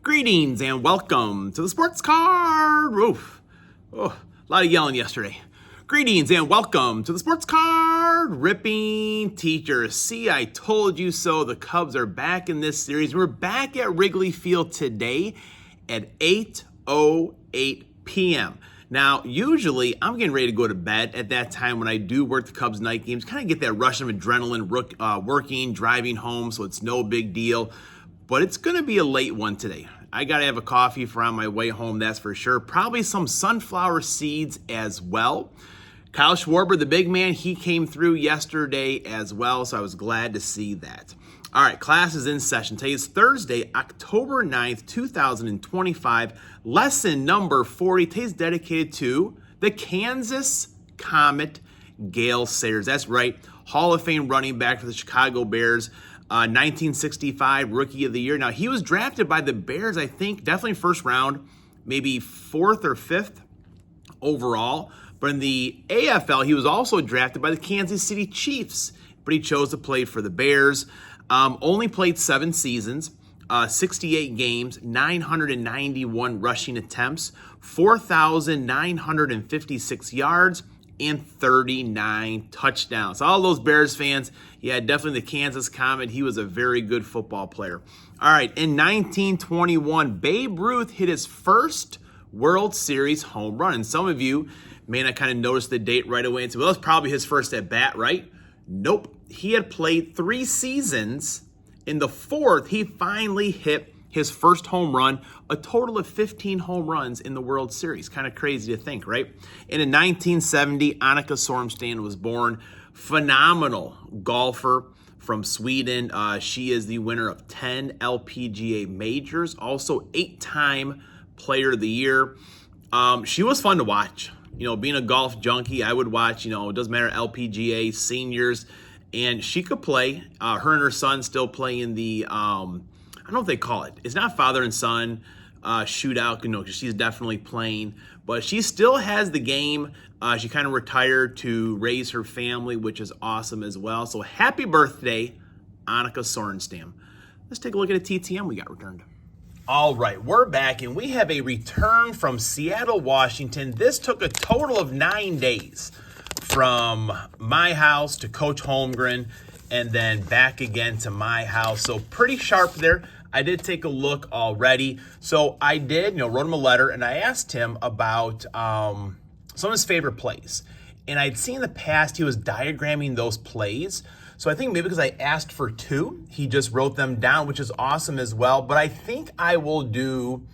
Greetings and welcome to the Sports Card. Oof. Oh, a lot of yelling yesterday. Greetings and welcome to the Sports Card Ripping Teachers. See, I told you so. The Cubs are back in this series. We're back at Wrigley Field today at 8:08 p.m. Now, usually I'm getting ready to go to bed at that time when I do work the Cubs night games. Kind of get that rush of adrenaline working, driving home, so it's no big deal. But it's going to be a late one today. I got to have a coffee for on my way home, that's for sure. Probably some sunflower seeds as well. Kyle Schwarber, the big man, he came through yesterday as well, so I was glad to see that. All right, class is in session. Today is Thursday, October 9th, 2025. Lesson number 40. Today's dedicated to the Kansas Comet Gale Sayers. That's right, Hall of Fame running back for the Chicago Bears. 1965 Rookie of the Year. Now, he was drafted by the Bears, I think, definitely first round, maybe fourth or fifth overall. But in the AFL, he was also drafted by the Kansas City Chiefs, but he chose to play for the Bears. Only played 7 seasons, 68 games, 991 rushing attempts, 4,956 yards, and 39 touchdowns. All those Bears fans, yeah, definitely the Kansas Comet. He was a very good football player. All right, in 1921, Babe Ruth hit his first World Series home run. And some of you may not kind of notice the date right away and say, well, that's probably his first at bat, right? Nope. He had played 3 seasons. In the 4th, he finally hit his first home run, a total of 15 home runs in the World Series. Kind of crazy to think, right? And in 1970, Annika Sorenstam was born. Phenomenal golfer from Sweden. She is the winner of 10 LPGA majors, also 8-time Player of the Year. She was fun to watch. You know, being a golf junkie, I would watch, it doesn't matter, LPGA, seniors, and she could play. Her and her son still play in the, I don't know what they call it. It's not father and son shootout, because she's definitely playing, but she still has the game. She kind of retired to raise her family, which is awesome as well. So happy birthday, Annika Sorenstam. Let's take a look at a TTM we got returned. All right, we're back, and we have a return from Seattle, Washington. This took a total of 9 days from my house to Coach Holmgren, and then back again to my house. So pretty sharp there. I did take a look already. So I did, wrote him a letter, and I asked him about some of his favorite plays. And I'd seen in the past he was diagramming those plays. So I think maybe because I asked for 2, he just wrote them down, which is awesome as well. But I think I will do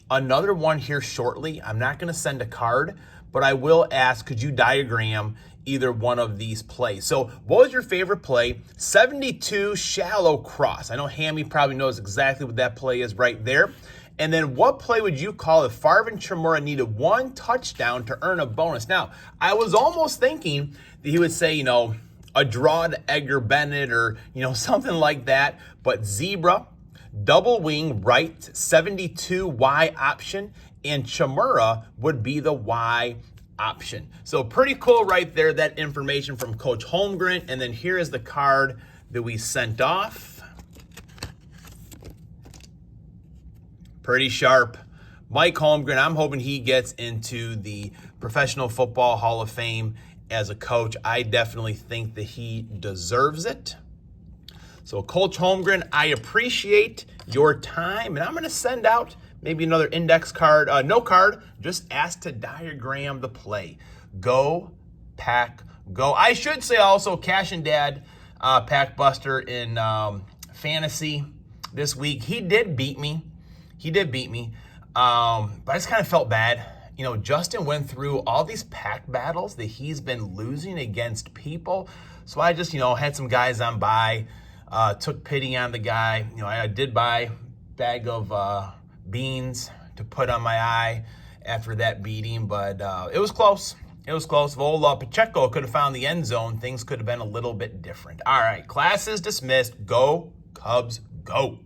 another one here shortly. I'm not going to send a card, but I will ask, could you diagram either one of these plays? So what was your favorite play? 72 shallow cross. I know Hammy probably knows exactly what that play is right there. And then what play would you call if Farvin Chimura needed 1 touchdown to earn a bonus? Now, I was almost thinking that he would say, a draw to Edgar Bennett or, something like that. But zebra, double wing right, 72 Y option, and Chimura would be the Y option. So pretty cool right there, that information from Coach Holmgren. And then here is the card that we sent off. Pretty sharp. Mike Holmgren, I'm hoping he gets into the Professional Football Hall of Fame as a coach. I definitely think that he deserves it. So Coach Holmgren, I appreciate your time, and I'm going to send out maybe another index card, no card, just ask to diagram the play. Go, Pack, go. I should say also Cash and Dad, Pack Buster in fantasy this week. He did beat me. But I just kind of felt bad. Justin went through all these pack battles that he's been losing against people. So I just, had some guys on by, took pity on the guy. I did buy a bag of beans to put on my eye after that beating, but it was close. If old Pacheco could have found the end zone, things could have been a little bit different. All right, class is dismissed. Go, Cubs, go.